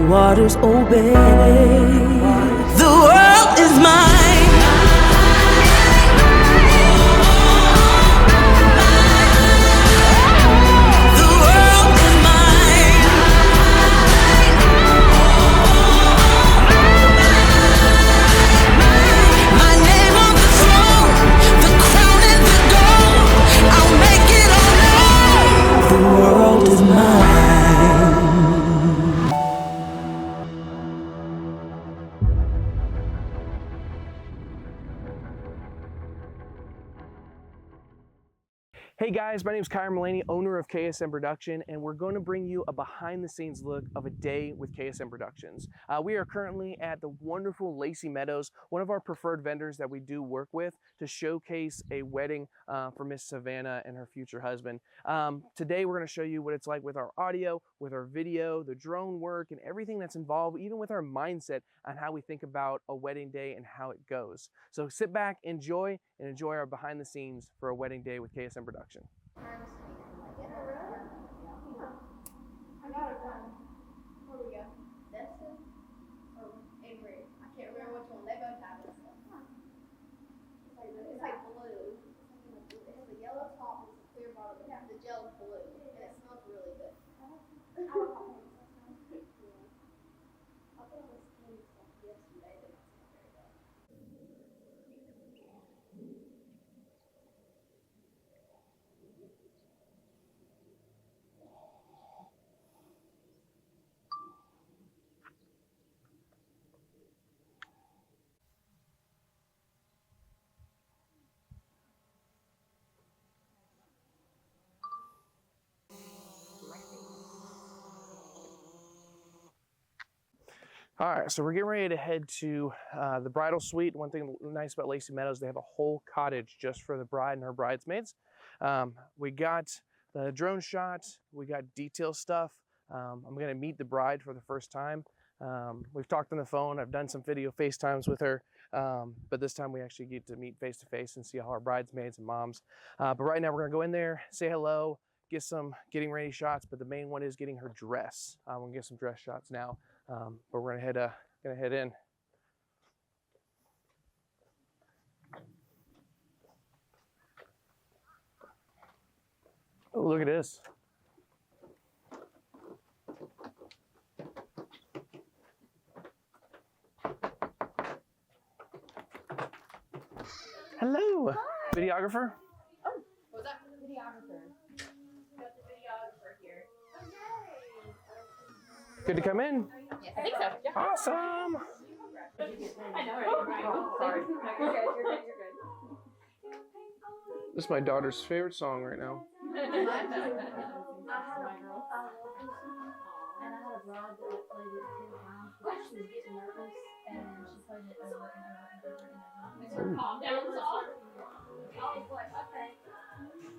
waters obey. The world is mine. The world is mine. My name on the throne, the crown and the gold. I'll make it all known. The world is mine. Hey guys, my name is Kyra Mullaney, owner of KSM Production, and we're going to bring you a behind-the-scenes look of a day with KSM Productions. We are currently at the wonderful Lacee Meadows, one of our preferred vendors that we do work with to showcase a wedding for Miss Savannah and her future husband. Today we're going to show you what it's like with our audio, with our video, the drone work, and everything that's involved, even with our mindset on how we think about a wedding day and how it goes. So sit back, enjoy our behind-the-scenes for a wedding day with KSM Production. I got it done. Where we go? Destin or Avery? I can't remember which one. They both have it. It's like blue. It has a yellow top and it's a clear bottom. The gel's blue and it smells really good. I thought it was candy stuff yesterday, but not very good. All right, so we're getting ready to head to the bridal suite. One thing nice about Lacee Meadows, they have a whole cottage just for the bride and her bridesmaids. We got the drone shot, we got detail stuff. I'm gonna meet the bride for the first time. We've talked on the phone, I've done some video FaceTimes with her, but this time we actually get to meet face to face and see all our bridesmaids and moms. But right now we're gonna go in there, say hello, get some getting ready shots, but the main one is getting her dress. I'm gonna get some dress shots now. But we're gonna head in. Oh, look at this. Hello. Hi. Videographer? Oh, was that videographer? Got the videographer here. Good to come in. Yes, I think so. Yeah. Awesome. I know, right? Oh, sorry. You're good. You're good. You're good. This is my daughter's favorite song right now. And I had a bride that played it 10 times, but she was getting nervous, and she played it over and over and over and over. Calm down, song. I was like, okay.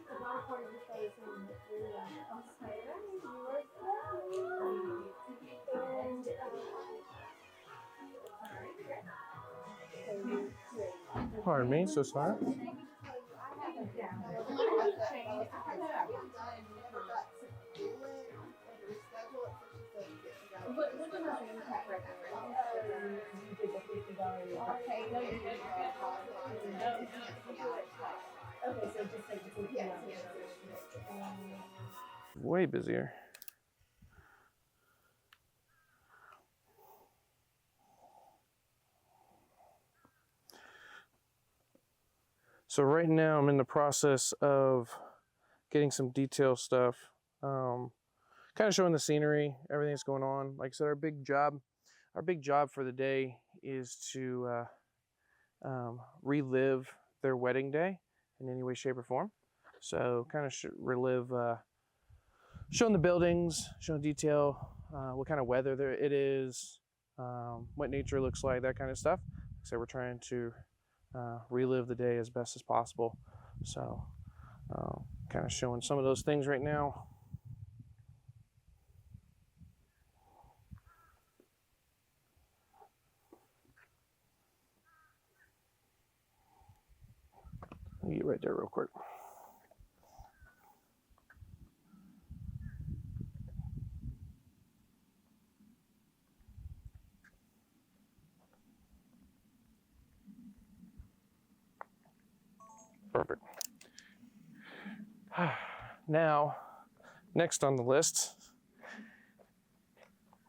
The bride party just started singing it through, I was like, hey, you were so. Pardon me, so sorry. Way busier. So right now I'm in the process of getting some detail stuff, kind of showing the scenery, everything that's going on. Like I said, our big job for the day is to relive their wedding day in any way, shape, or form. So kind of relive, showing the buildings, showing detail, what kind of weather it is, what nature looks like, that kind of stuff. So we're trying to relive the day as best as possible. So kind of showing some of those things right now. Let me get right there real quick. Perfect. Now, next on the list,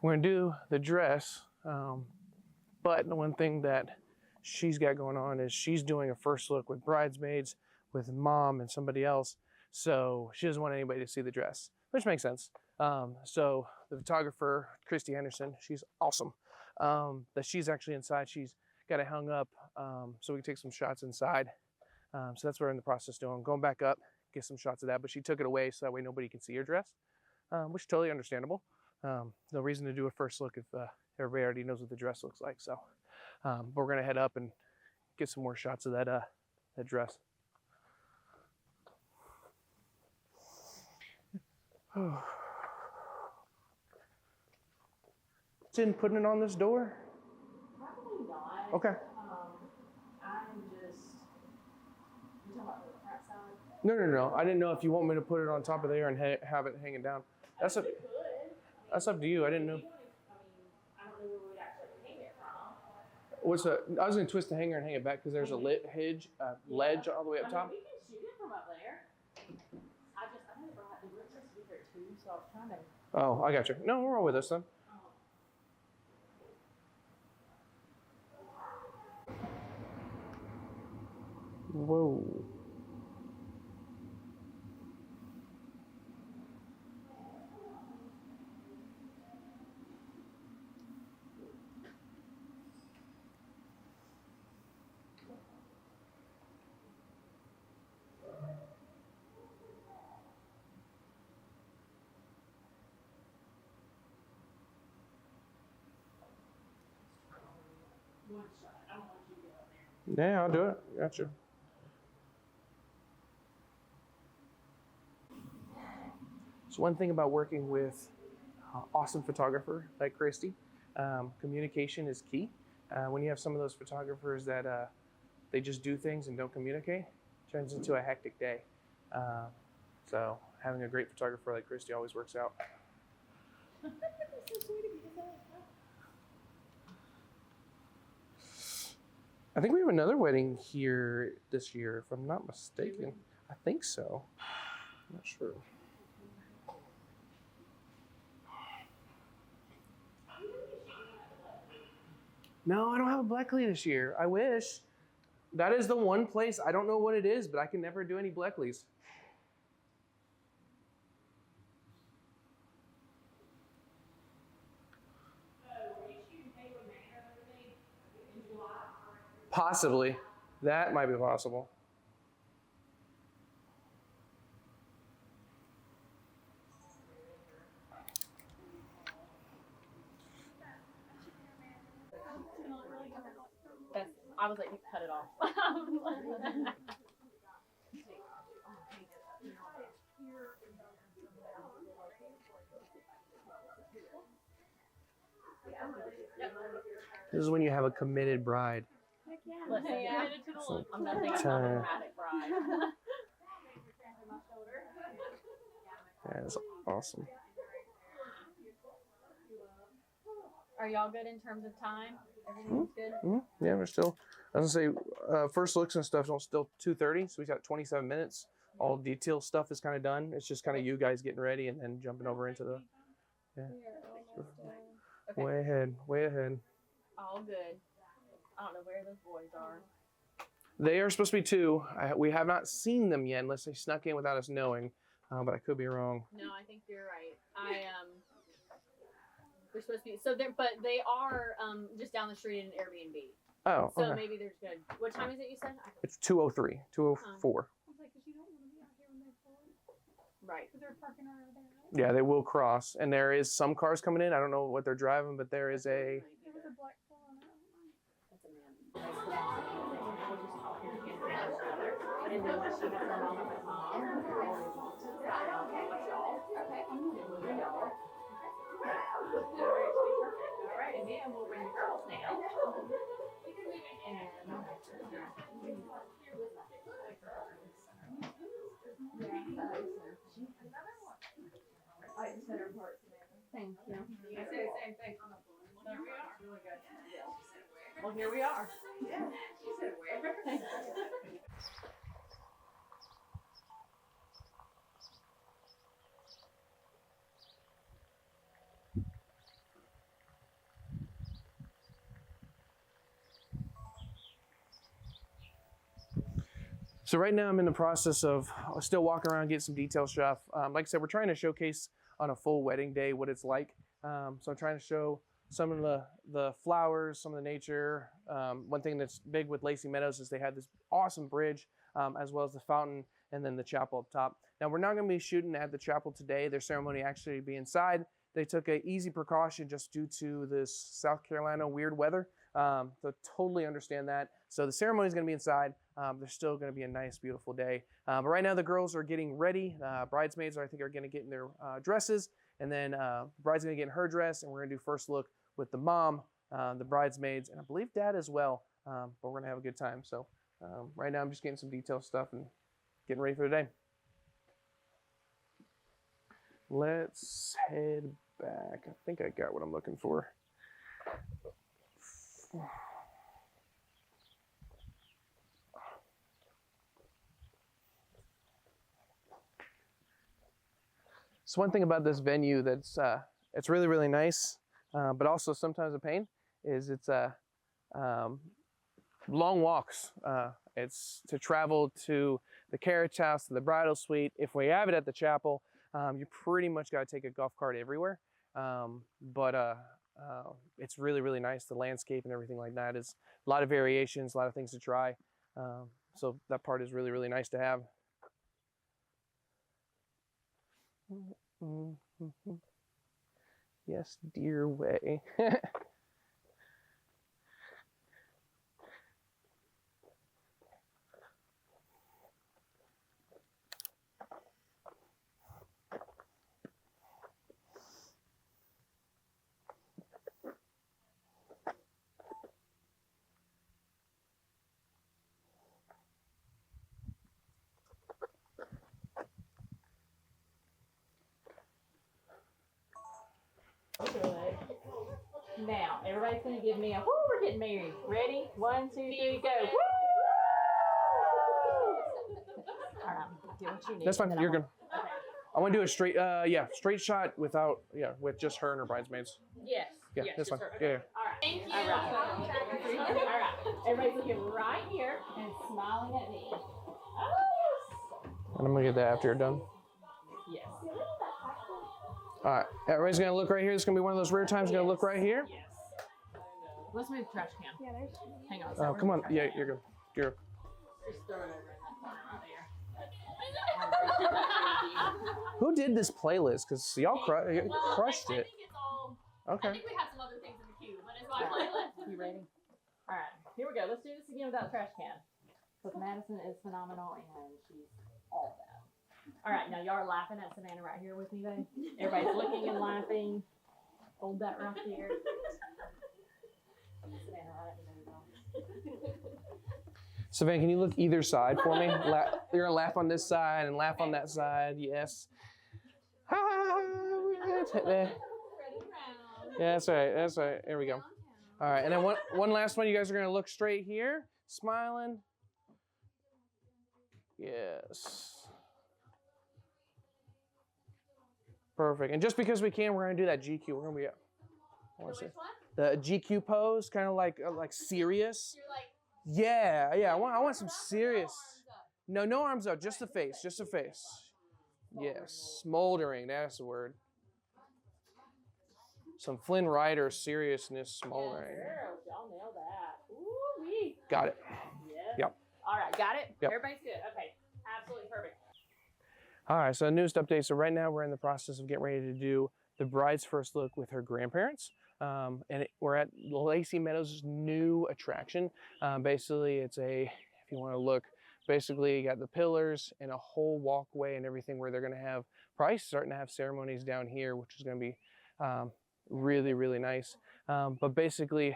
we're gonna do the dress. But the one thing that she's got going on is she's doing a first look with bridesmaids, with mom and somebody else. So she doesn't want anybody to see the dress, which makes sense. So the photographer, Christy Anderson, she's awesome. That she's actually inside. She's got it hung up so we can take some shots inside. So that's what we're in the process doing. Going back up, get some shots of that. But she took it away so that way nobody can see her dress, which is totally understandable. No reason to do a first look if everybody already knows what the dress looks like. So, but we're gonna head up and get some more shots of that dress. In putting it on this door? Probably not. Okay. I'm just. You talking about the front side? No. I didn't know if you want me to put it on top of there and have it hanging down. That's up. That's up to you. I didn't know. I don't know where we'd actually hang it from. What's a? I was gonna twist the hanger and hang it back because there's a ledge all the way up top. We can shoot it from up there. I never brought the witness with her too, so I was trying to. Oh, I got you. No, we're all with us then. Whoa. One shot. I don't want you to get up there. Yeah, I'll do it. Gotcha. So one thing about working with an awesome photographer like Christy, communication is key. When you have some of those photographers that they just do things and don't communicate, it turns into a hectic day. So having a great photographer like Christy always works out. I think we have another wedding here this year, if I'm not mistaken. I think so. I'm not sure. No, I don't have a Bleckley this year. I wish. That is the one place, I don't know what it is, but I can never do any Bleckleys. Possibly. That might be possible. I was like, you cut it off. This is when you have a committed bride. Listen, I'm nothing but a dramatic bride. That's awesome. Are y'all good in terms of time? Everything's good? Yeah, we're still, I was gonna say, first looks and stuff, still 2:30, so we got 27 minutes. All detail stuff is kind of done. It's just kind of you guys getting ready and then jumping over into the, Okay. way ahead. All good. I don't know where those boys are. They are supposed to be 2. We have not seen them yet unless they snuck in without us knowing, but I could be wrong. No, I think you're right. They're supposed to be, so they're, but they are just down the street in an Airbnb. Oh, So okay. maybe there's good. What time is it you said? It's 2:03, 2:04. I was like, because you don't want to be out here when they're full. Right. Because they're parking over there, right? Yeah, they will cross, and there is some cars coming in. I don't know what they're driving, but there is a. There was a black car on it. That's a man. We'll just talk here again for each other. I didn't know what she had done on with mom. All right, and then we'll bring the girls now. Thank you. You guys say the same thing. There we are. Really good. Well, here we are. Yeah, she said where. So right now I'm in the process of still walking around, getting some detail stuff. Like I said, we're trying to showcase on a full wedding day what it's like. So I'm trying to show some of the flowers, some of the nature. One thing that's big with Lacee Meadows is they had this awesome bridge, as well as the fountain and then the chapel up top. Now we're not going to be shooting at the chapel today. Their ceremony actually be inside. They took an easy precaution just due to this South Carolina weird weather. So totally understand that. So the ceremony is going to be inside. There's still going to be a nice, beautiful day. But right now the girls are getting ready. Bridesmaids, I think, are going to get in their dresses. And then the bride's going to get in her dress. And we're going to do first look with the mom, the bridesmaids, and I believe dad as well. But we're going to have a good time. So right now I'm just getting some detailed stuff and getting ready for the day. Let's head back. I think I got what I'm looking for. So one thing about this venue that's it's really, really nice, but also sometimes a pain, is it's long walks. It's to travel to the carriage house, to the bridal suite. If we have it at the chapel, you pretty much got to take a golf cart everywhere. It's really, really nice. The landscape and everything like that is a lot of variations, a lot of things to try. So that part is really, really nice to have. Yes, dear way. Now, everybody's going to give me a woo, we're getting married. Ready? 1, 2, 3, go. Woo! All right, get what you need. That's fine. You're good. Okay. I want to do a straight, straight shot without, with just her and her bridesmaids. Yes. Yeah, yes, that's fine. her. Yeah. All right. Thank you. All right. All right. Everybody's looking right here and smiling at me. Oh. And I'm going to get that after you're done. Yes. All right. Everybody's going to look right here. It's going to be one of those rare times. Going to look right here. Yes. Let's move the trash can. Yeah, there's. Hang on. Oh, come on. Yeah, you're good. You're good. Just throw it over in that corner right there. Who did this playlist? Because y'all crushed I it. think it's all. I Okay. think we have some other things in the queue, but it's my playlist. You ready? All right. Here we go. Let's do this again without trash can. Because Madison is phenomenal and she's all that. All right. Now y'all are laughing at Savannah right here with me, babe. Everybody's looking and laughing. Hold that right there. Savannah, right at the middle. Savannah, can you look either side for me? You're going to laugh on this side and laugh on that side. Yes. Yeah, that's right. That's right. There we go. All right. And then one last one. You guys are going to look straight here, smiling. Yes. Perfect. And just because we can, we're going to do that GQ. We're going to be Which one? the GQ pose, kind of like serious. You're like. Yeah. I want some serious. No arms up. Just the face. Just the face. Yes. Smoldering. That's the word. Some Flynn Rider seriousness smoldering. Girls, y'all nailed that. Ooh-wee. Got it. Yeah. Yep. All right, got it? Yep. Everybody's good. Okay, absolutely perfect. All right, so newest update. So right now we're in the process of getting ready to do the bride's first look with her grandparents. We're at Lacee Meadows' new attraction. Basically, it's if you want to look, basically you got the pillars and a whole walkway and everything where they're going to have, probably starting to have ceremonies down here, which is going to be really, really nice. But basically,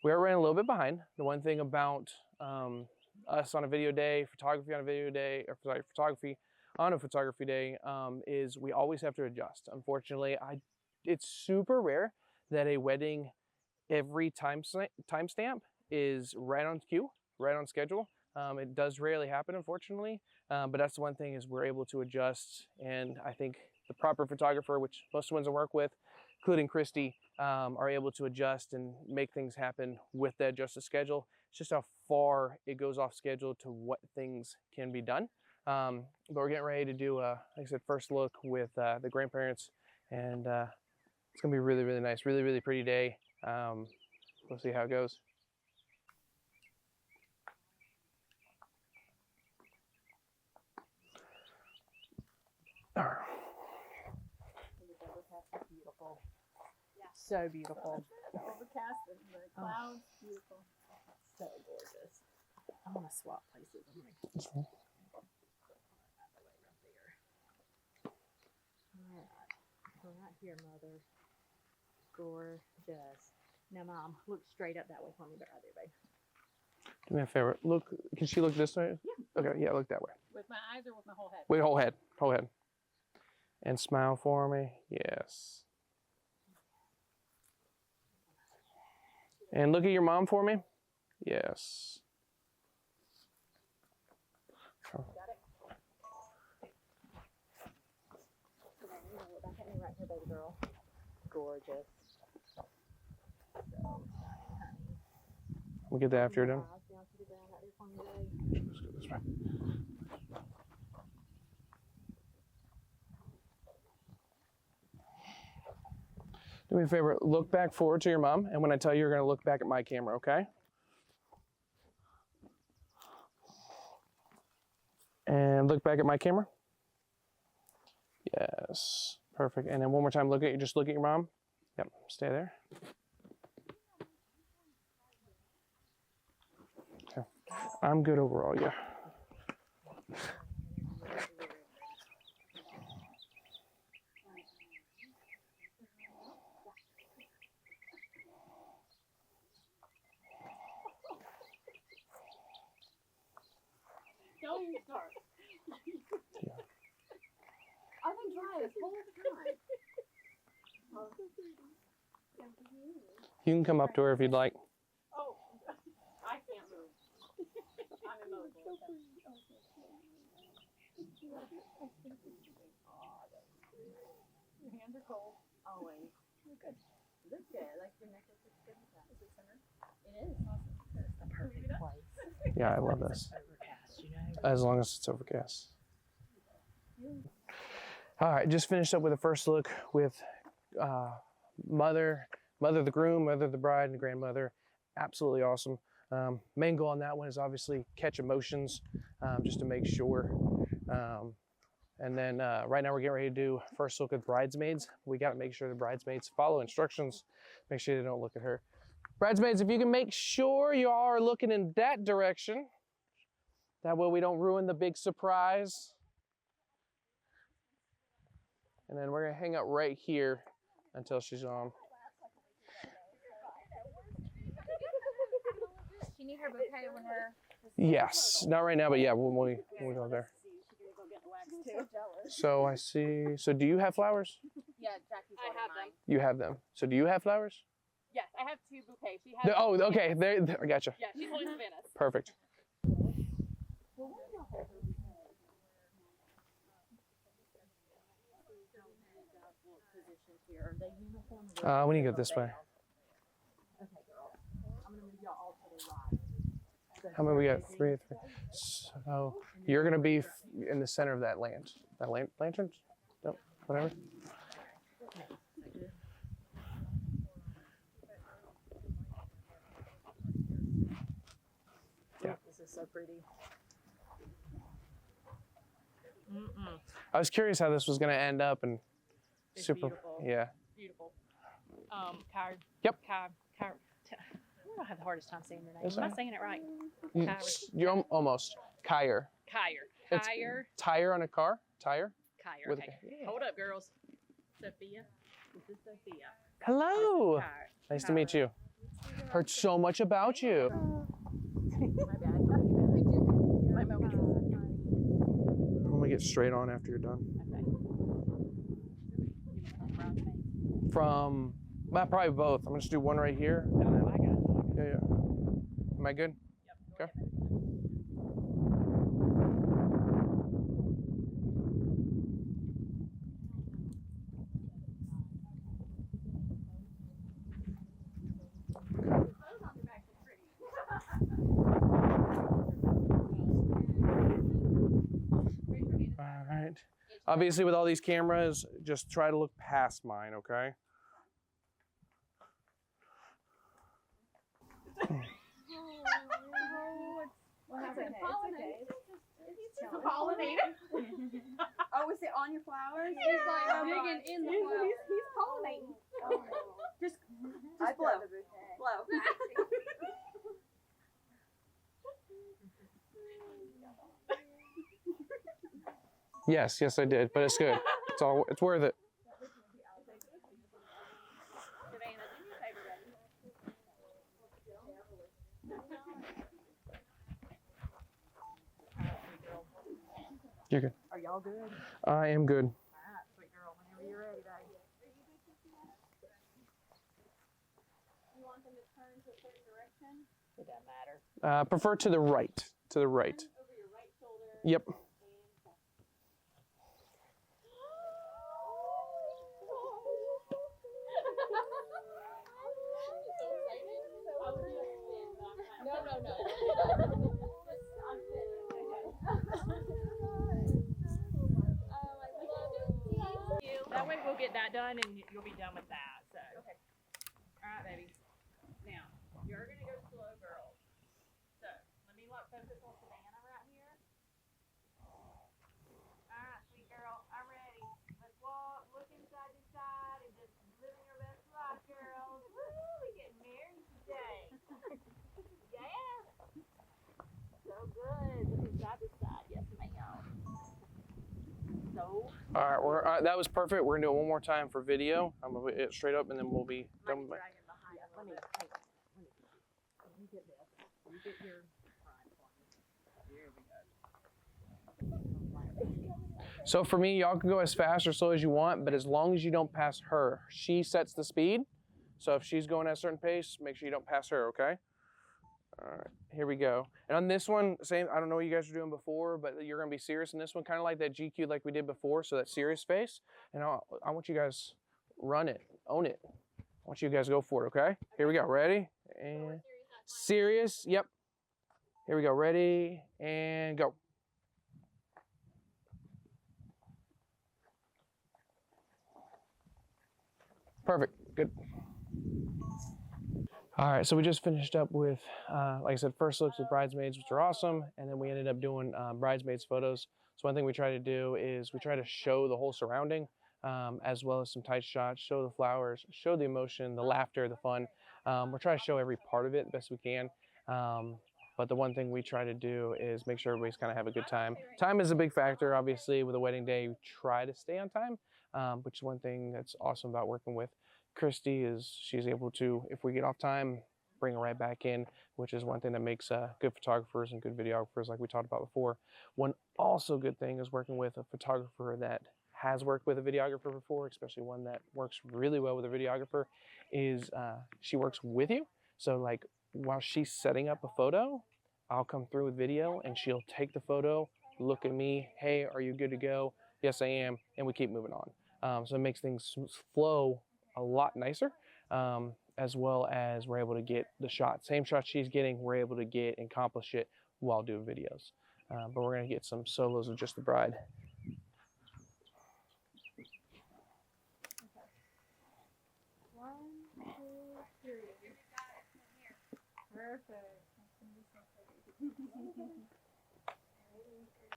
we are running a little bit behind. The one thing about us on a video day, photography on a video day, or sorry, photography on a photography day, is we always have to adjust. Unfortunately, it's super rare that a wedding every timestamp is right on cue, right on schedule. It does rarely happen, unfortunately, but that's the one thing is we're able to adjust, and I think the proper photographer, which most of the ones I work with, including Christy, are able to adjust and make things happen with that adjusted schedule. It's just how far it goes off schedule to what things can be done. But we're getting ready to do, like I said, first look with the grandparents, and it's gonna be really, really nice, really, really pretty day. We'll see how it goes. All right. Beautiful. So beautiful. Overcast and the clouds, beautiful. So gorgeous. I want to swap places. I'm gonna This one. All right, here, Mother. Gorgeous. Now, Mom, look straight up that way for me, but right there, babe. Do me a favor. Look, can she look this way? Yeah. Okay, yeah, look that way. With my eyes or with my whole head? Wait, whole head, whole head. And smile for me. Yes. And look at your mom for me. Yes. Got it. Look back at me right here, baby girl. Gorgeous. So stunning, honey. We'll get that after you're done. Eyes down to the ground right there for me, babe. Let's go this way. Do me a favor, look back forward to your mom, and when I tell you, you're gonna look back at my camera, okay? And look back at my camera. Yes, perfect. And then one more time, just look at your mom. Yep, stay there. Okay, I'm good overall, yeah. Don't even start. I've been trying this whole time. You can come up to her if you'd like. Oh, I can't move. I'm immobile. Your hands are cold. Always. You're good. Look good. Like your necklace looks good with that. Is it center? It is. Awesome. It's the perfect place. Yeah, I love this. Overcast, you know. As long as it's overcast. All right, just finished up with the first look with mother the groom, mother the bride, and grandmother. Absolutely awesome. Main goal on that one is obviously catch emotions, just to make sure. And then right now we're getting ready to do first look with bridesmaids. We got to make sure the bridesmaids follow instructions. Make sure they don't look at her. Bridesmaids, if you can make sure you all are looking in that direction. That way we don't ruin the big surprise. And then we're gonna hang out right here until she's on. You need her bouquet when we're Yes, not right now, but yeah, when we go there. So I see. So do you have flowers? Yeah, Jackie's I have them. You have them. So do you have flowers? Yes, I have 2 bouquets. She has. Oh, okay. There, I gotcha. Yeah, she's holding Savannah's. Perfect. We need to go this way. Okay, girl. I'm gonna move y'all all to the right. How many we got? Three. So you're gonna be in the center of that lantern? Nope, whatever. Yeah. This is so pretty. I was curious how this was gonna end up, and It's super. beautiful. Yeah. Beautiful. Kyra. Yep. Kyra. I have the hardest time saying your name. That's Am I fine. saying it right? You're almost. Kyer. It's- Kyra. Tire on a car? Tire? Kyra. With Okay. a- Hold up, girls. Sophia. This is Sophia. Hello. Kyra. Nice to meet you. Heard so much about you. My bad. My moment. When we get straight on after you're done. Okay. From, well, probably both. I'm gonna just do one right here, and then. I got it. Yeah. Am I good? Yep. Okay. Obviously, with all these cameras, just try to look past mine, okay? What happened? It's a pollinator. Oh, is it on your flowers? He's like digging in the flowers. He's pollinating. Just I blow. Blow. Yes, yes, I did, but it's good. It's worth it. Savannah, do me a favor, buddy. You're good. Are y'all good? I am good. All right, sweet girl. Whenever you're ready, babe. You want them to turn to a certain direction? It doesn't matter. Prefer to the right. To the right. Over your right shoulder. Yep. That way we'll get that done and you'll be done with that. So. Okay. All right, baby. Now, you're going to go slow, girl. So, let me focus on Savannah right here. All right, sweet girl. I'm ready. Let's walk, looking side to side, and just living your best life, girls. Woo, we're getting married today. Yeah. So good. Looking side to side. Yes, ma'am. So. All right, that was perfect. We're gonna do it one more time for video. I'm gonna put it straight up, and then we'll be done with it. Let me get this. You get your pride for me. Here we go. So for me, y'all can go as fast or slow as you want, but as long as you don't pass her, she sets the speed. So if she's going at a certain pace, make sure you don't pass her, okay? All right, here we go. And on this one, same, I don't know what you guys were doing before, but you're gonna be serious in this one, kind of like that GQ like we did before, so that serious face. And I want you guys run it, own it. I want you guys to go for it, okay? Here we go, ready? And serious, yep. Here we go, ready, and go. Perfect, good. All right, so we just finished up with, like I said, first looks with bridesmaids, which are awesome, and then we ended up doing bridesmaids photos. So one thing we try to do is we try to show the whole surrounding, as well as some tight shots, show the flowers, show the emotion, the laughter, the fun. We're trying to show every part of it the best we can. But the one thing we try to do is make sure everybody's kind of have a good time. Time is a big factor, obviously, with a wedding day. We try to stay on time, which is one thing that's awesome about working with Christy is she's able to, if we get off time, bring her right back in, which is one thing that makes good photographers and good videographers like we talked about before. One also good thing is working with a photographer that has worked with a videographer before, especially one that works really well with a videographer, is she works with you. So like while she's setting up a photo, I'll come through with video and she'll take the photo, look at me, hey, are you good to go? Yes, I am, and we keep moving on. So it makes things flow a lot nicer, as well as we're able to get the shot. Same shot she's getting, we're able to get and accomplish it while doing videos. But we're gonna get some solos of just the bride. One, two, three. Perfect.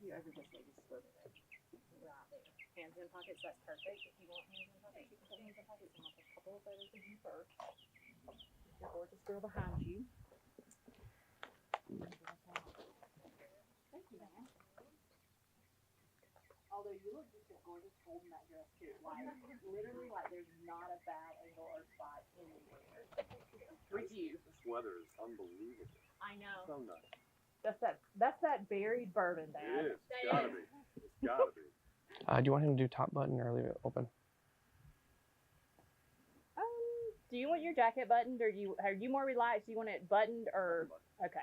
You ever just like slip it right there. Hands in pockets, that's perfect. If you want hands in pockets, you can put hands in pockets. I'm gonna take a couple of photos of you first. Your gorgeous girl behind you. Thank you, man. Although you look just as gorgeous holding that dress too. Like literally, like there's not a bad angle or spot anywhere. With you. This weather is unbelievable. I know. So nice. That's that buried bourbon, Dad. It is. It's gotta be. It's gotta be. Do you want him to do top button or leave it open? Do you want your jacket buttoned, or are you more relaxed? Do you want it buttoned, or okay?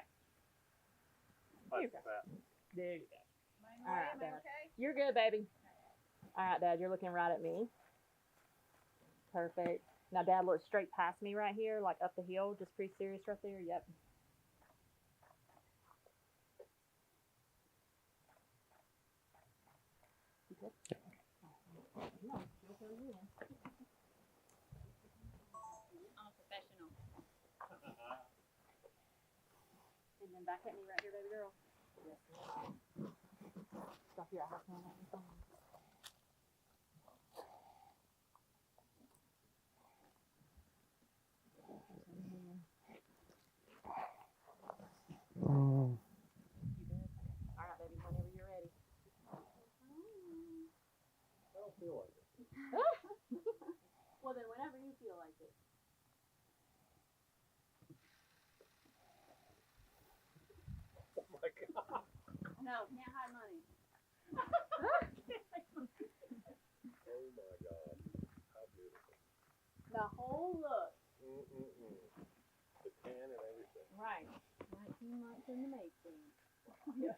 Here you go. There you go. All right, Dad. You're good, baby. All right, Dad. You're looking right at me. Perfect. Now, Dad, look straight past me right here, like up the hill. Just pretty serious right there. Yep. You good? No, she'll fill you in. I'm a professional. And then back at me right here, baby girl. Yes, ma'am. Stop here. I have to hand out your phone. Mm. You good? All right, baby. Whenever you're ready. I don't feel like it. Well, then whenever you feel like it. Oh my God. No, can't hide money. Oh my God. How beautiful. The whole look. Mm-mm-mm. The tan and everything. Right. 19 months in the making. Yeah.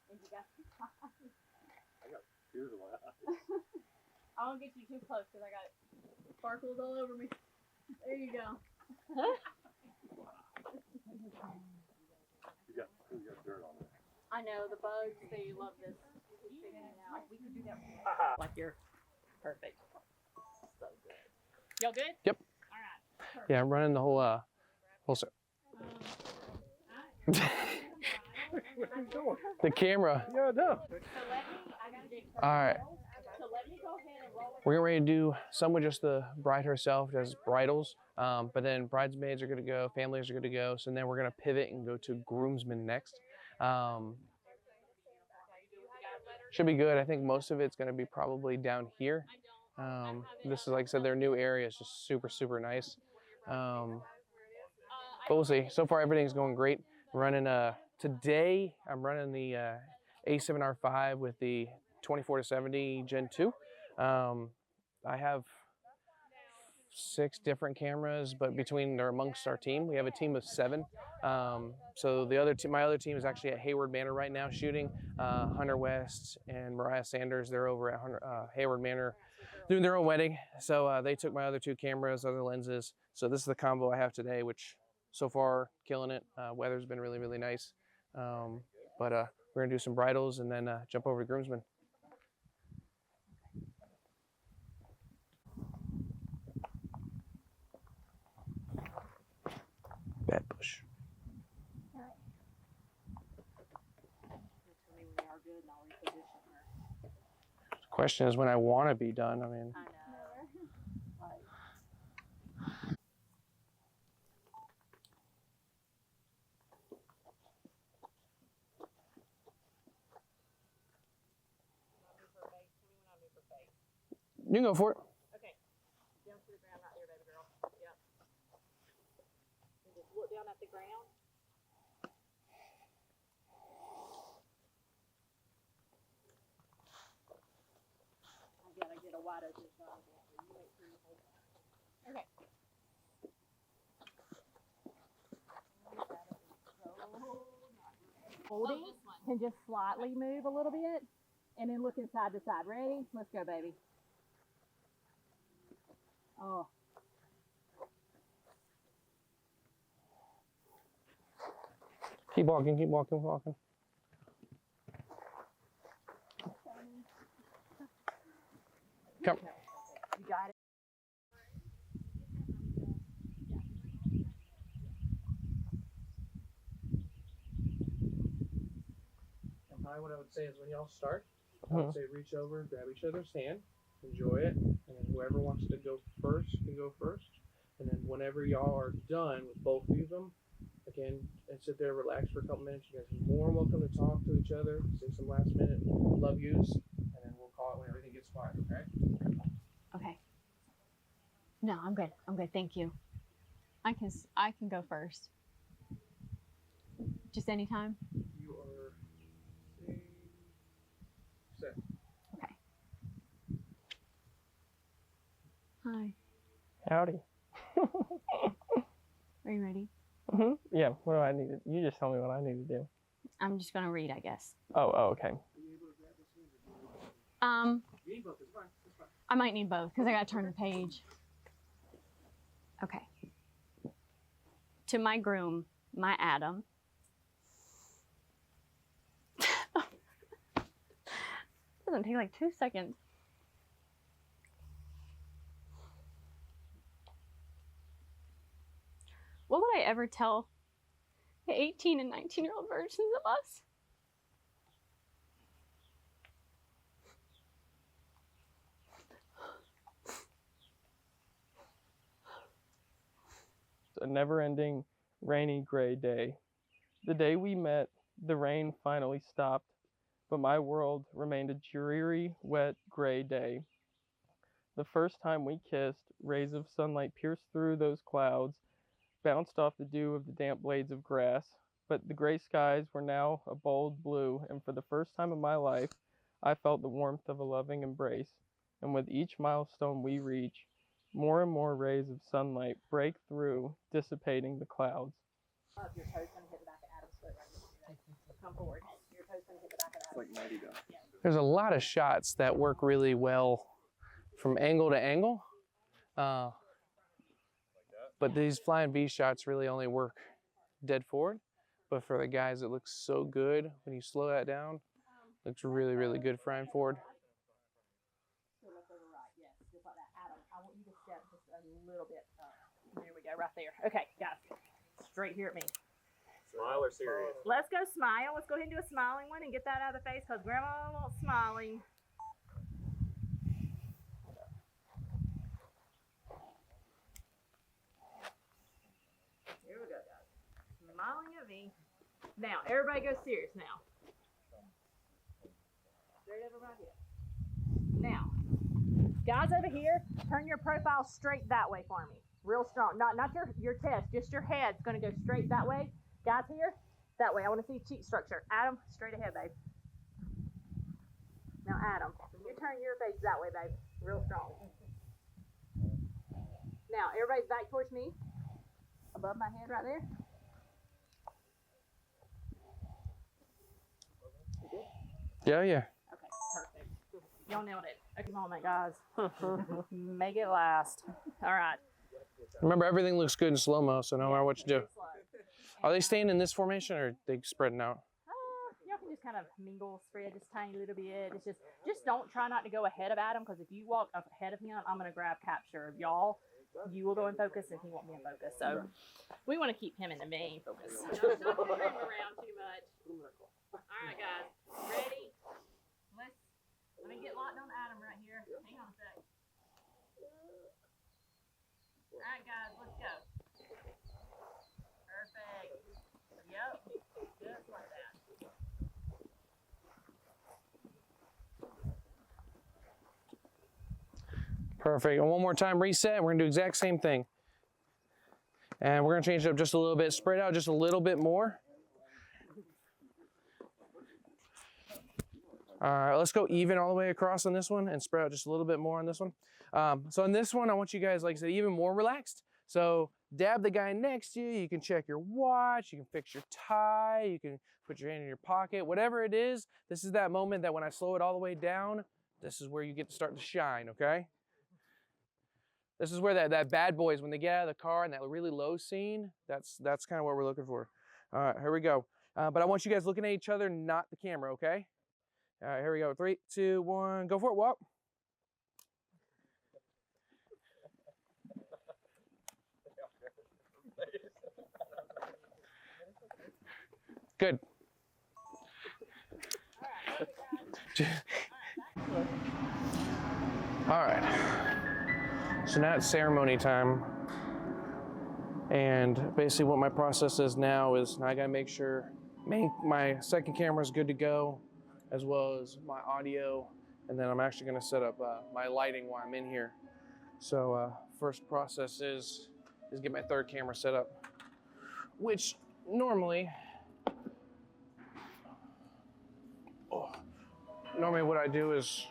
And you got Tears in my eyes. I won't get you too close because I got sparkles all over me. There you go. You got dirt on there. I know the bugs. They love this. Like we could do that. Like you're perfect. So good. Y'all good? Yep. All right. Perfect. Yeah, I'm running the whole the camera. Yeah, no. So let me. I gotta get. All right. So let me go ahead and roll it. We're getting ready to do some with just the bride herself, just bridals. But then bridesmaids are going to go, families are going to go. So then we're going to pivot and go to groomsmen next. Should be good. I think most of it's going to be probably down here. This is, like I said, their new area is just super, super nice. But we'll see. So far, everything's going great. Running today, I'm running the A7R5 with the 24-70 Gen 2. I have 6 different cameras, but amongst our team, we have a team of 7. So my other team is actually at Hayward Manor right now shooting. Hunter West and Mariah Sanders, they're over at Hayward Manor doing their own wedding. So they took my other 2 cameras, other lenses. So this is the combo I have today, which so far killing it. Weather's been really, really nice. But we're gonna do some bridals and then jump over to groomsmen. Bad bush. Tell me when we are good and I'll reposition her. The question is when I want to be done. I mean, I know. you can go for it. Okay. Down to the ground right there, baby girl. Yep. And just look down at the ground. I gotta get a wide open shot of it. You make sure you hold it. Okay. Holding can just slightly move a little bit and then looking side to side. Ready? Let's go, baby. Oh. Keep walking, keep walking, walking. Come. You got it. And probably what I would say is when y'all start, I would say reach over, grab each other's hand, enjoy it, and then whoever wants to go first can go first. And then whenever y'all are done with both of them, again, and sit there, relax for a couple minutes. You guys are more than welcome to talk to each other, say some last minute love yous, and then we'll call it when everything gets quiet, okay? Okay. No, I'm good. I'm good. Thank you. I can go first. Just anytime. You are set. Okay. Hi. Howdy. Are you ready? Yeah, what do I need to, you just tell me what I need to do. I'm just gonna read, I guess. Oh, okay. You need both, it's fine, it's fine. I might need both because I gotta turn the page. Okay. To my groom, my Adam. Doesn't take like 2 seconds. What would I ever tell the 18 and 19-year-old versions of us? A never-ending, rainy, gray day. The day we met, the rain finally stopped, but my world remained a dreary, wet, gray day. The first time we kissed, rays of sunlight pierced through those clouds, bounced off the dew of the damp blades of grass, but the gray skies were now a bold blue, and for the first time in my life, I felt the warmth of a loving embrace. And with each milestone we reach, more and more rays of sunlight break through, dissipating the clouds. Your toes gonna hit the back of Adam's foot right here. Come forward. Your toes gonna hit the back of Adam's foot. It's like Mighty Ducks. There's a lot of shots that work really well from angle to angle. But these flying V shots really only work dead forward. But for the guys, it looks so good when you slow that down. Looks really, really good flying forward. Look over right, yes, just like that. Adam, I want you to step just a little bit up. There we go, right there. Okay, guys, straight here at me. Smile or serious? Let's go smile. Let's go ahead and do a smiling one and get that out of the face because Grandma wants smiling. Here we go, guys. Smiling at me. Now, everybody go serious now. Straight over right here. Now, guys over here, turn your profile straight that way for me. Real strong. Not your chest, just your head's gonna go straight that way. Guys here, that way. I want to see cheek structure. Adam, straight ahead, babe. Now, Adam, you turn your face that way, babe. Real strong. Now, everybody's back towards me. Above my head right there. Yeah, yeah. Okay, perfect. Y'all nailed it. Okay, come on, guys. Make it last. All right. Remember, everything looks good in slow-mo, so no matter what you do. Are they staying in this formation or are they spreading out? Y'all can just kind of mingle, spread just tiny little bit. It's just don't try not to go ahead of Adam because if you walk ahead of him, I'm going to grab capture of y'all. You will go in focus and he won't be in focus. So we want to keep him in the main focus. Don't move him around too much. All right, guys. Ready? Let me get locked on Adam right here. Hang on a sec. All right, guys, let's go. Perfect. Yep. Just like that. Perfect. And one more time, reset. We're gonna do the exact same thing. And we're gonna change it up just a little bit. Spread out just a little bit more. All right, let's go even all the way across on this one and spread out just a little bit more on this one. So on this one, I want you guys, like I said, even more relaxed. So dab the guy next to you. You can check your watch. You can fix your tie. You can put your hand in your pocket. Whatever it is, this is that moment that when I slow it all the way down, this is where you get to start to shine, okay? This is where that bad boys, when they get out of the car and that really low scene, that's kind of what we're looking for. All right, here we go. But I want you guys looking at each other, not the camera, okay? All right, here we go. 3, 2, 1, go for it, walk. Good. All right. So now it's ceremony time. And basically what my process is now is I gotta make sure my second camera is good to go, as well as my audio, and then I'm actually gonna set up my lighting while I'm in here. So first process is get my third camera set up, which normally what I do is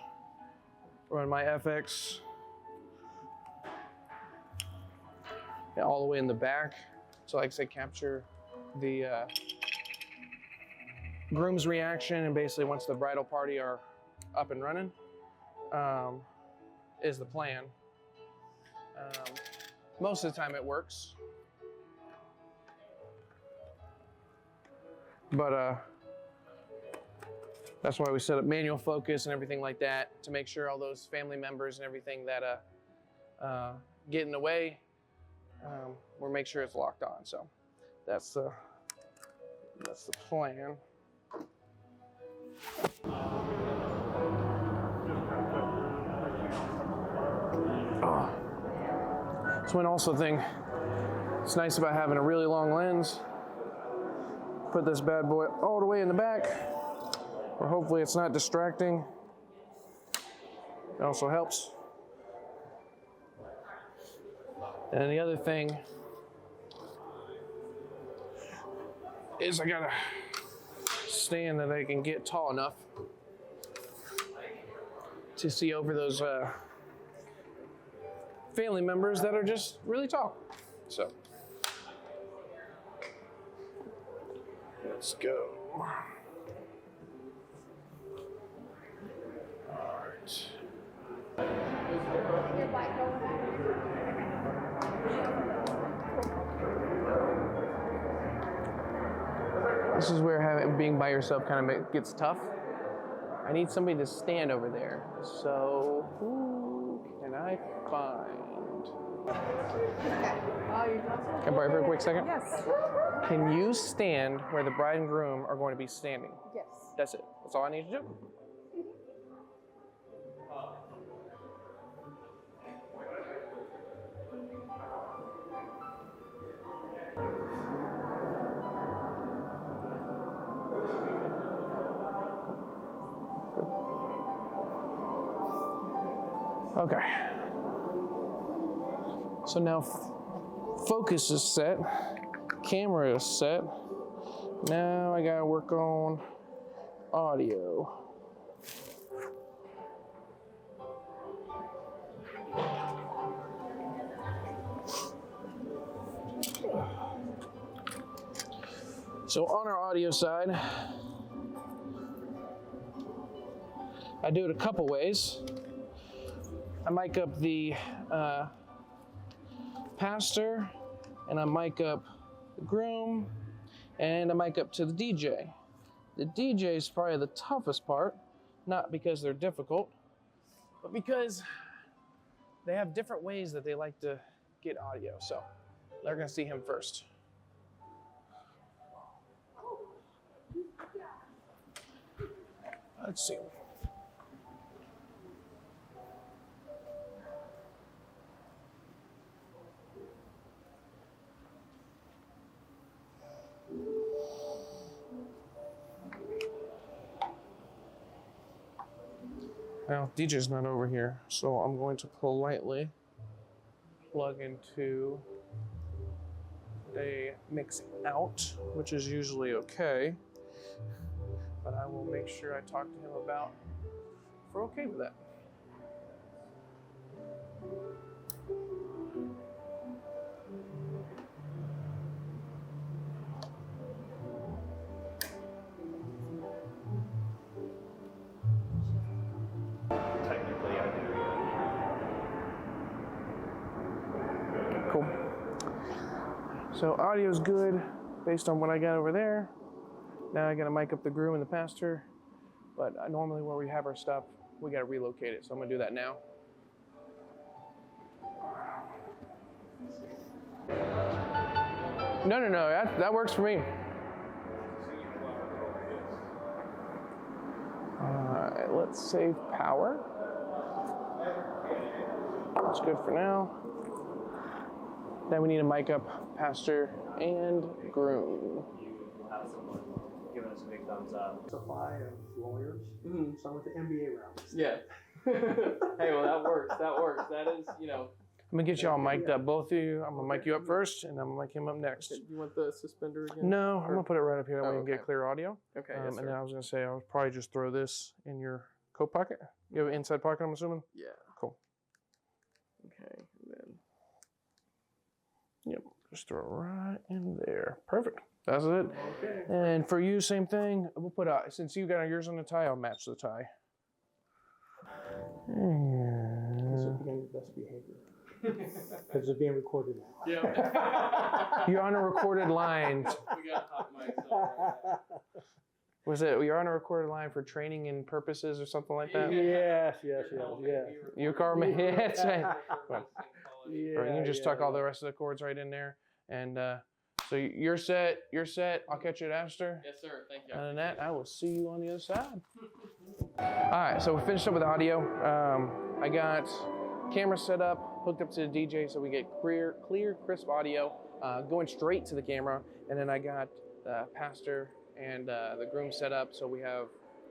run my FX all the way in the back. So like I said, capture the groom's reaction, and basically once the bridal party are up and running, is the plan. Most of the time it works. But that's why we set up manual focus and everything like that, to make sure all those family members and everything that get in the way we'll make sure it's locked on. So that's the plan. Oh. That's one also thing. It's nice about having a really long lens. Put this bad boy all the way in the back, or hopefully it's not distracting. It also helps. And the other thing is I got a stand that I can get tall enough to see over those family members that are just really tall. So let's go. All right. Your bike going back. This is where being by yourself kind of gets tough. I need somebody to stand over there. So who can I find? Can I borrow you for a quick second? Yes. Can you stand where the bride and groom are going to be standing? Yes. That's it. That's all I need to do. Okay. So now focus is set, camera is set. Now I gotta work on audio. So on our audio side, I do it a couple ways. I mic up the pastor, and I mic up the groom, and I mic up to the DJ. The DJ is probably the toughest part, not because they're difficult, but because they have different ways that they like to get audio. So they're gonna see him first. Let's see. Now, DJ's not over here, so I'm going to politely plug into a mix out, which is usually okay, but I will make sure I talk to him about if we're okay with that. Technically, I do. Cool. So audio's good based on what I got over there. Now I gotta mic up the groom and the pastor, but normally where we have our stuff, we gotta relocate it. So I'm gonna do that now. No, that works for me. Let's save power. That's good for now. Then we need to mic up pastor and groom. You have someone giving us a big thumbs up. Supply of lawyers. Some with the MBA rounds. Yeah. Hey, well, that works. That is, I'm gonna get you all mic'd up, both of you. I'm gonna mic you up first, and I'm gonna mic him up next. You want the suspender again? No, I'm gonna put it right up here that way we can okay. get clear audio. Okay, And yes, then sir. I was gonna say, I'll probably just throw this in your coat pocket. You have an inside pocket, I'm assuming? Yeah. Cool. Okay, and then Yep, just throw it right in there. Perfect. That's it. Okay. And for you, same thing. We'll put since you got yours on the tie, I'll match the tie. This will be on your best behavior. Because it's being recorded now. yeah. You're on a recorded line. We got hot mics on. Was it? You're on a recorded line for training and purposes or something like that? Yes. You, Carmen. Yeah, that's right. Well, stylish. Or you can just tuck all the rest of the cords right in there. And so you're set. You're set. I'll catch you at Astor. Yes, sir. Thank you. Other than that, I will see you on the other side. All right, so we finished up with audio. I got camera set up, hooked up to the DJ so we get clear, crisp audio going straight to the camera. And then I got the pastor and the groom set up so we have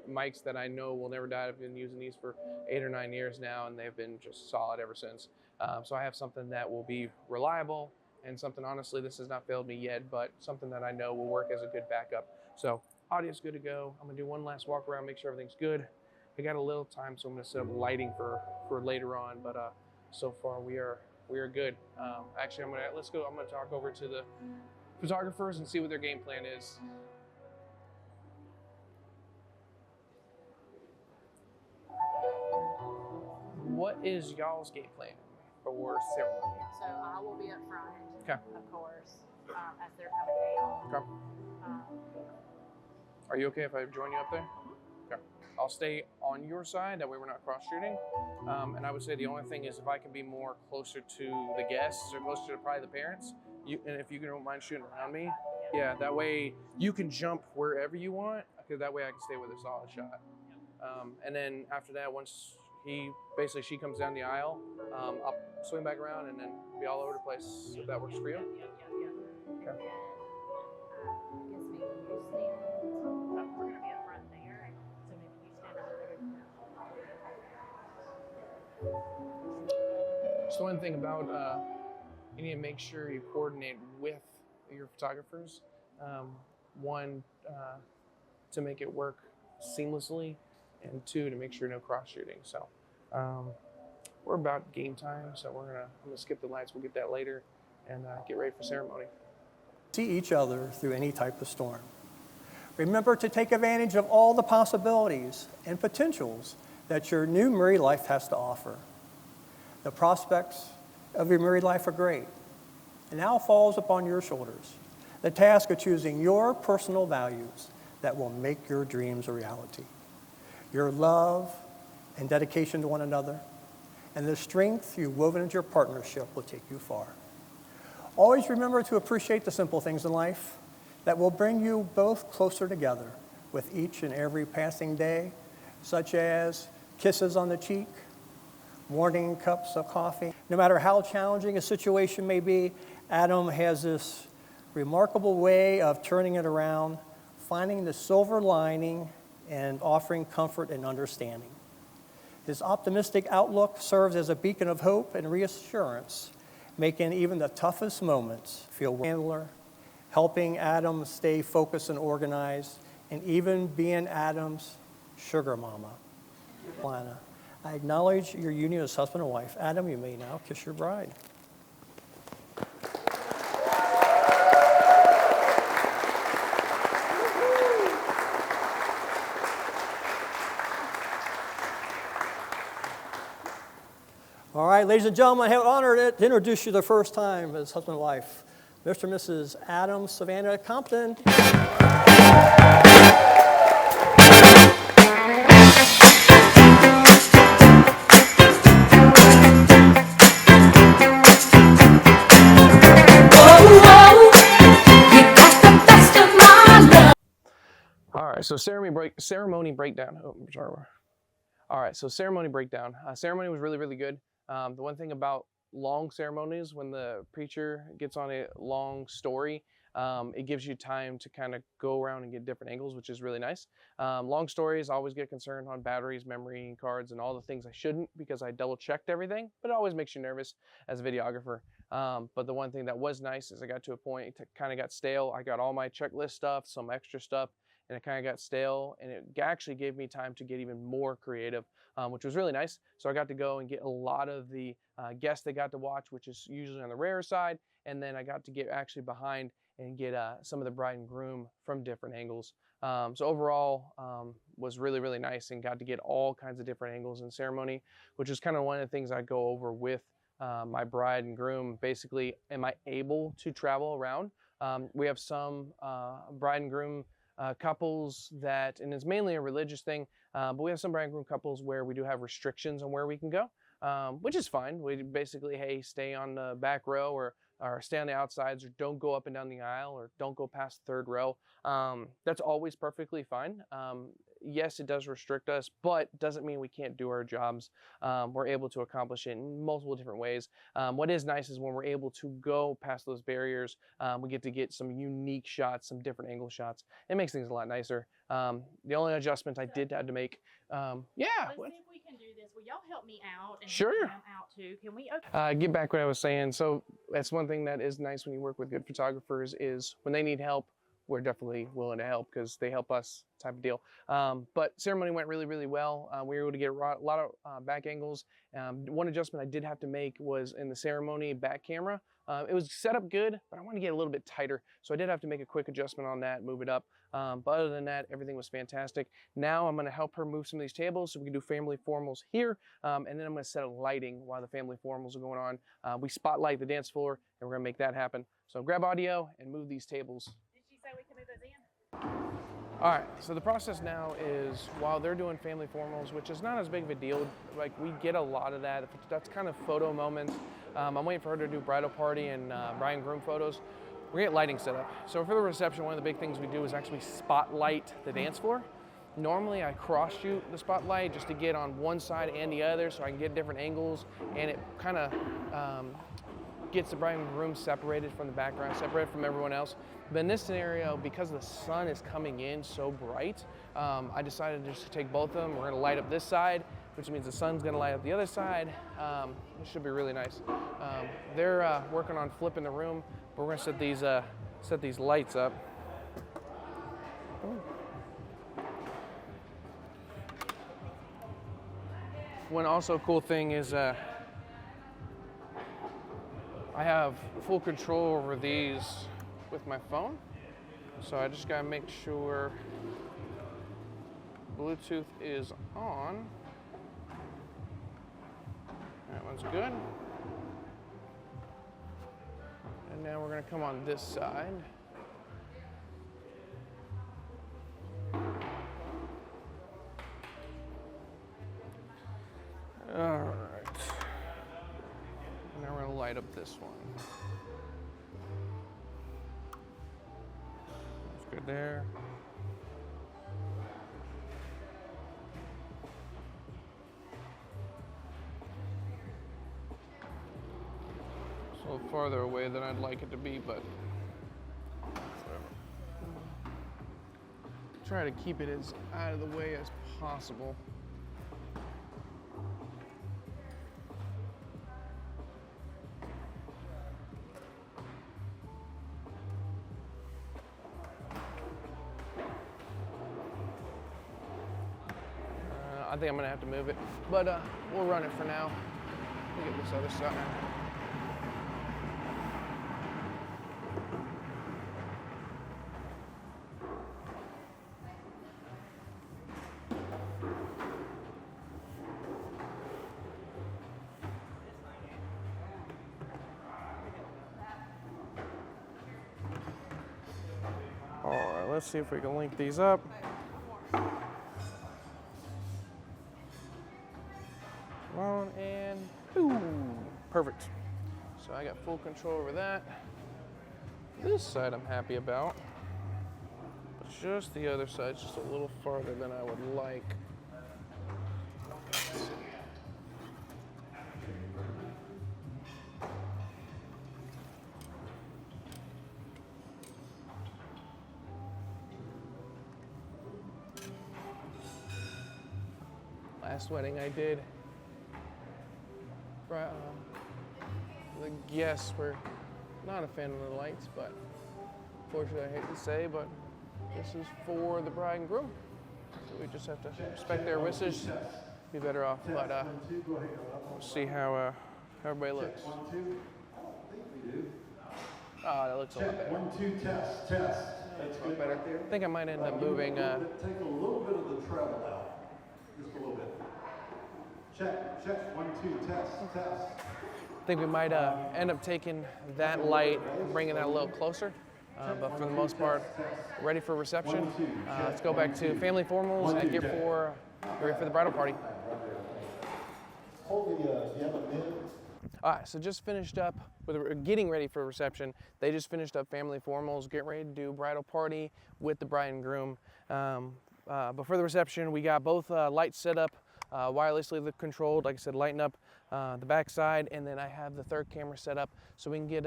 mics that I know will never die. I've been using these for 8 or 9 years now, and they've been just solid ever since. So I have something that will be reliable and something, honestly, this has not failed me yet, but something that I know will work as a good backup. So audio's good to go. I'm gonna do one last walk around, make sure everything's good. I got a little time, so I'm gonna set up lighting for later on, but so far we are good. Actually, I'm gonna talk over to the photographers and see what their game plan is. What is y'all's game plan for ceremony? So I will be up front, Okay. of course, as they're coming down. Okay. Are you okay if I join you up there? Okay. I'll stay on your side, that way we're not cross shooting. And I would say the only thing is if I can be more closer to the guests or closer to probably the parents, and if you don't mind shooting around me, yeah, that way you can jump wherever you want, because that way I can stay with a solid shot. And then after that, once she comes down the aisle, I'll swing back around and then be all over the place, if that works for you. Okay. I guess maybe you stand. We're going to be up front there, so maybe you stand over there. Just one thing about you need to make sure you coordinate with your photographers. One, to make it work seamlessly, and 2, to make sure no cross shooting. So we're about game time, so I'm gonna skip the lights. We'll get that later and get ready for ceremony. See each other through any type of storm. Remember to take advantage of all the possibilities and potentials that your new married life has to offer. The prospects of your married life are great. And now falls upon your shoulders the task of choosing your personal values that will make your dreams a reality. Your love and dedication to one another, and the strength you've woven into your partnership will take you far. Always remember to appreciate the simple things in life that will bring you both closer together with each and every passing day, such as kisses on the cheek, morning cups of coffee. No matter how challenging a situation may be, Adam has this remarkable way of turning it around, finding the silver lining, and offering comfort and understanding. His optimistic outlook serves as a beacon of hope and reassurance, making even the toughest moments feel handler, helping Adam stay focused and organized, and even being Adam's sugar mama. Lana, I acknowledge your union as husband and wife. Adam, you may now kiss your bride. All right, ladies and gentlemen, I have the honor to introduce you the first time as husband and wife, Mr. and Mrs. Adam, Savannah Compton. All right, so ceremony breakdown. Oh, sorry. All right, so ceremony breakdown. Ceremony was really, really good. The one thing about long ceremonies, when the preacher gets on a long story, it gives you time to kind of go around and get different angles, which is really nice. Long stories, I always get concerned on batteries, memory cards, and all the things I shouldn't, because I double checked everything, but it always makes you nervous as a videographer. But the one thing that was nice is I got to a point, it kind of got stale. I got all my checklist stuff, some extra stuff, and it kind of got stale, and it actually gave me time to get even more creative, which was really nice. So I got to go and get a lot of the guests they got to watch, which is usually on the rare side, and then I got to get actually behind and get some of the bride and groom from different angles. So overall, was really, really nice, and got to get all kinds of different angles in ceremony, which is kind of one of the things I go over with my bride and groom. Basically, am I able to travel around? We have some bride and groom couples that, and it's mainly a religious thing, but we have some bride and groom couples where we do have restrictions on where we can go. which is fine. We basically, hey, stay on the back row or stay on the outsides, or don't go up and down the aisle, or don't go past the third row. That's always perfectly fine. Yes, it does restrict us, but doesn't mean we can't do our jobs. We're able to accomplish it in multiple different ways. What is nice is when we're able to go past those barriers, we get to get some unique shots, some different angle shots. It makes things a lot nicer. The only adjustment I did have to make, yeah. Let's see if we can do this. Will y'all help me out? And Sure. help them out too. Can we? Okay. Get back what I was saying. So that's one thing that is nice when you work with good photographers is when they need help, we're definitely willing to help because they help us, type of deal. But ceremony went really, really well. We were able to get a lot of back angles. One adjustment I did have to make was in the ceremony back camera. It was set up good, but I wanted to get a little bit tighter. So I did have to make a quick adjustment on that, move it up. But other than that, everything was fantastic. Now I'm gonna help her move some of these tables so we can do family formals here. And then I'm gonna set up lighting while the family formals are going on. We spotlight the dance floor and we're gonna make that happen. So grab audio and move these tables. Did she say we can move those in? All right, so the process now is while they're doing family formals, which is not as big of a deal, like we get a lot of that. That's kind of photo moments. I'm waiting for her to do bridal party and bride and groom photos. We get lighting set up. So for the reception, one of the big things we do is actually spotlight the dance floor. Normally I cross shoot the spotlight just to get on one side and the other so I can get different angles, and it kind of gets the bride and groom separated from the background, separated from everyone else. But in this scenario, because the sun is coming in so bright, I decided just to take both of them. We're gonna light up this side, which means the sun's gonna light up the other side. It should be really nice. They're working on flipping the room, but we're gonna set these lights up. One also cool thing is I have full control over these with my phone. So I just gotta make sure Bluetooth is on. That one's good. And now we're gonna come on this side. All right. Now we're gonna light up this one. That's good there. It's a little farther away than I'd like it to be, but try to keep it as out of the way as possible. I think I'm gonna have to move it, but we'll run it for now. Look at this other side. All right, let's see if we can link these up. On and boom, perfect. So I got full control over that. This side I'm happy about, but just the other side's just a little farther than I would like. Last wedding I did, the guests were not a fan of the lights, but unfortunately I hate to say, but this is for the bride and groom. So we just have to respect their wishes, be better off, but we'll see how everybody looks. Oh, that looks a lot better. 1, 2, test. That's good better. right there. I think I might end up moving. Take a little bit of the treble out, just a little bit. Check, 1, 2, test. I think we might end up taking that light and bringing that a little closer. But for the most part, ready for reception. Let's go back to family formals and get ready for the bridal party. Hold the, you have a mid? All right, so just finished up with getting ready for reception. They just finished up family formals, getting ready to do bridal party with the bride and groom. Before the reception, we got both lights set up, wirelessly controlled. Like I said, lighting up the back side, and then I have the third camera set up so we can get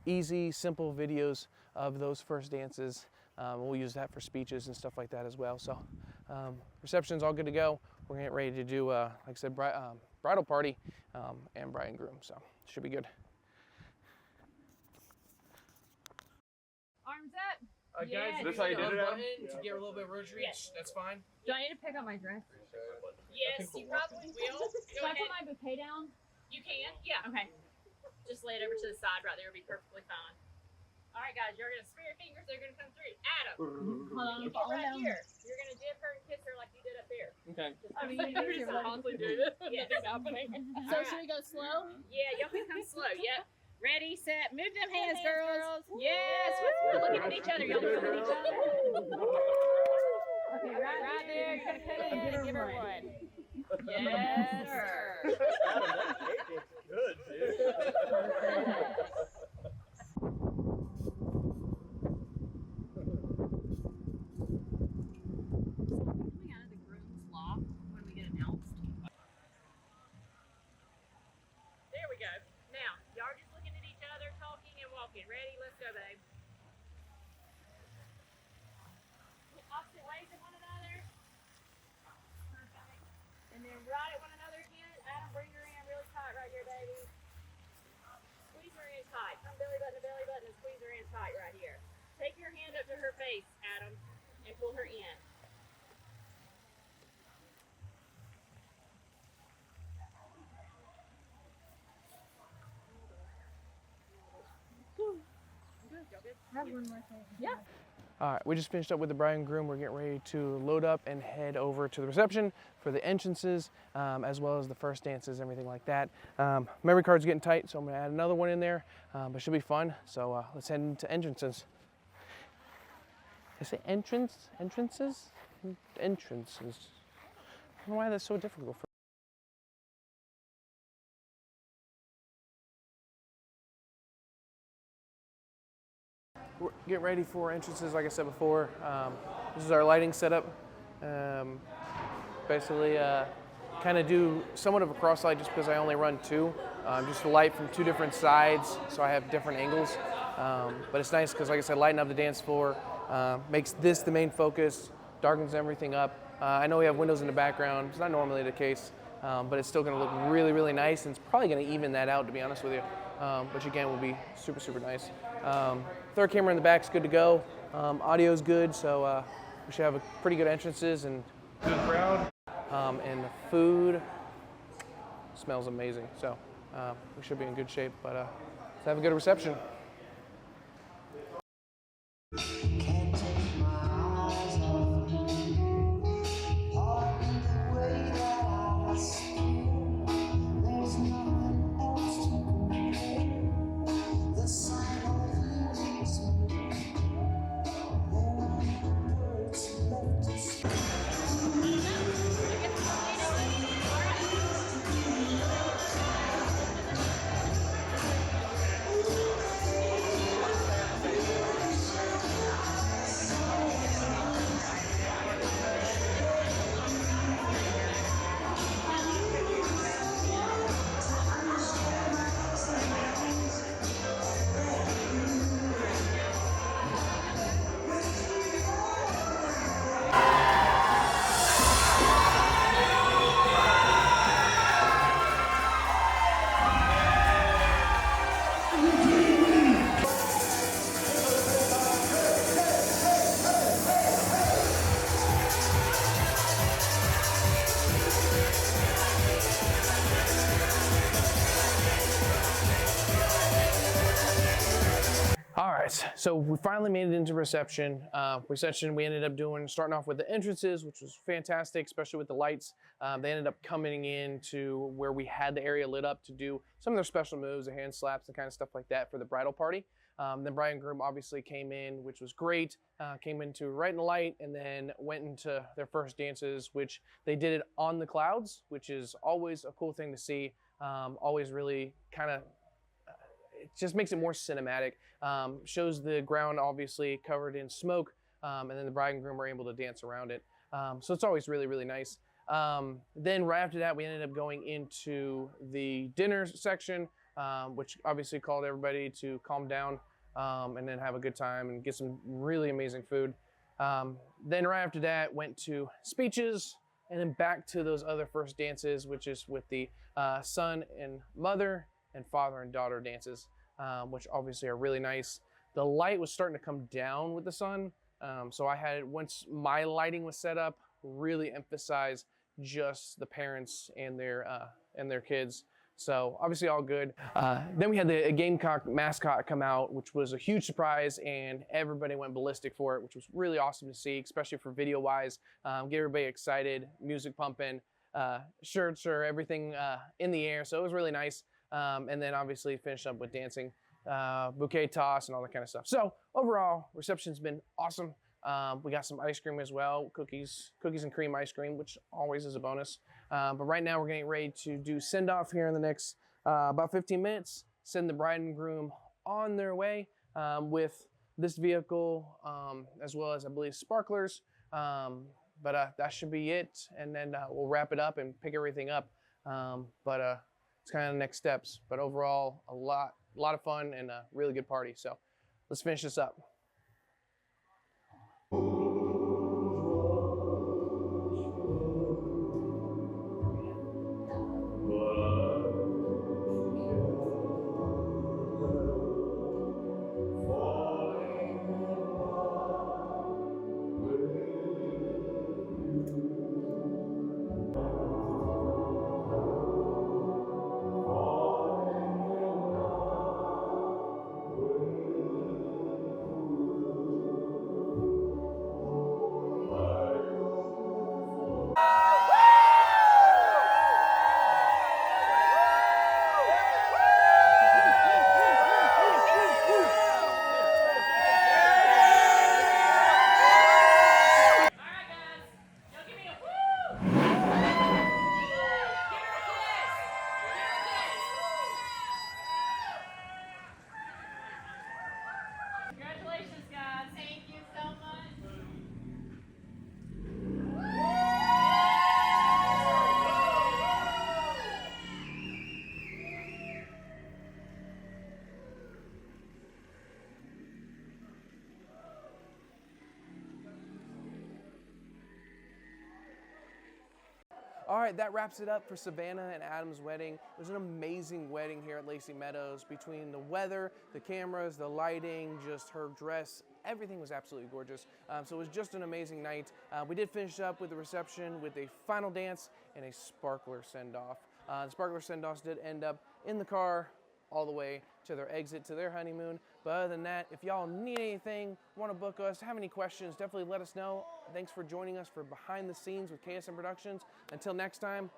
easy, simple videos of those first dances. We'll use that for speeches and stuff like that as well. So reception's all good to go. We're getting ready to do, like I said, bridal party and bride and groom, so should be good. Arms up. Guys, Yes. this how you did it, Adam? Yeah. To get a little bit of rotary, that's fine. Do I need to pick up my dress? Yes, you probably will. Can I put my bouquet down? You can, yeah. Okay. Just lay it over to the side right there. It'll be perfectly fine. All right, guys, you're gonna spare your fingers. They're gonna come through. Adam, you get right here. You're gonna dip her and kiss her like you did up there. Okay. You're just constantly doing this. Nothing's happening. So should we go slow? Yeah, y'all can come slow. Yep. Ready, set, move them hands, girls. Yes. We're looking at each other. Y'all looking at each other. Okay, Right there. You're gonna cut it in and give her one. Yes, sir. Good, dude. Coming out of the groom's loft when we get announced. There we go. Now, y'all are just looking at each other, talking and walking. Ready? Let's go, babe. Opposite ways at one another. Perfect. And then right at one another again. Adam, bring her in really tight right here, baby. Squeeze her in tight. Come belly button to belly button and squeeze her in tight right here. Take your hand up to her face, Adam, and pull her in. Yeah. All right, we just finished up with the bride and groom. We're getting ready to load up and head over to the reception for the entrances, as well as the first dances, everything like that. Memory card's getting tight, so I'm gonna add another one in there, but it should be fun. So let's head into entrances. I say entrances? Entrances. I don't know why that's so difficult for We're getting ready for entrances, like I said before. This is our lighting setup. Basically, kind of do somewhat of a cross light just because I only run two. Just a light from two different sides, so I have different angles. But it's nice because, like I said, lighting up the dance floor makes this the main focus, darkens everything up. I know we have windows in the background. It's not normally the case, but it's still going to look really, really nice, and it's probably going to even that out, to be honest with you. Which again will be super, super nice. Third camera in the back is good to go. Audio's good, so we should have a pretty good entrances and good crowd. And the food smells amazing, so we should be in good shape. But let's have a good reception. All right, so we finally made it into reception. Reception, we ended up starting off with the entrances, which was fantastic, especially with the lights. They ended up coming in to where we had the area lit up to do some of their special moves, the hand slaps, and kind of stuff like that for the bridal party. Then bride and groom obviously came in, which was great. Came into right in the light, and then went into their first dances, which they did it on the clouds, which is always a cool thing to see. Always really kind of, it just makes it more cinematic. Shows the ground obviously covered in smoke, and then the bride and groom were able to dance around it. So it's always really, really nice. Then right after that, we ended up going into the dinner section, which obviously called everybody to calm down, and then have a good time and get some really amazing food. Then right after that, went to speeches, and then back to those other first dances, which is with the son and mother and father and daughter dances, which obviously are really nice. The light was starting to come down with the sun, so I had, once my lighting was set up, really emphasize just the parents and their kids. So obviously all good. Then we had the Gamecock mascot come out, which was a huge surprise, and everybody went ballistic for it, which was really awesome to see, especially for video wise. Get everybody excited, music pumping, shirts or everything in the air. So it was really nice. And then obviously finished up with dancing, bouquet toss and all that kind of stuff. So overall, reception's been awesome. We got some ice cream as well, cookies and cream ice cream, which always is a bonus. But right now we're getting ready to do send off here in the next about 15 minutes, send the bride and groom on their way with this vehicle, as well as I believe sparklers. But that should be it. And then we'll wrap it up and pick everything up. It's kind of the next steps, but overall a lot of fun and a really good party. So let's finish this up. Congratulations, guys. Thank you so much. All right, that wraps it up for Savannah and Adam's wedding. It was an amazing wedding here at Lacee Meadows. Between the weather, the cameras, the lighting, just her dress, everything was absolutely gorgeous. So it was just an amazing night. We did finish up with the reception with a final dance and a sparkler send-off. The sparkler send-offs did end up in the car all the way to their exit to their honeymoon. But other than that, if y'all need anything, want to book us, have any questions, definitely let us know. Thanks for joining us for Behind the Scenes with KSM Productions. Until next time,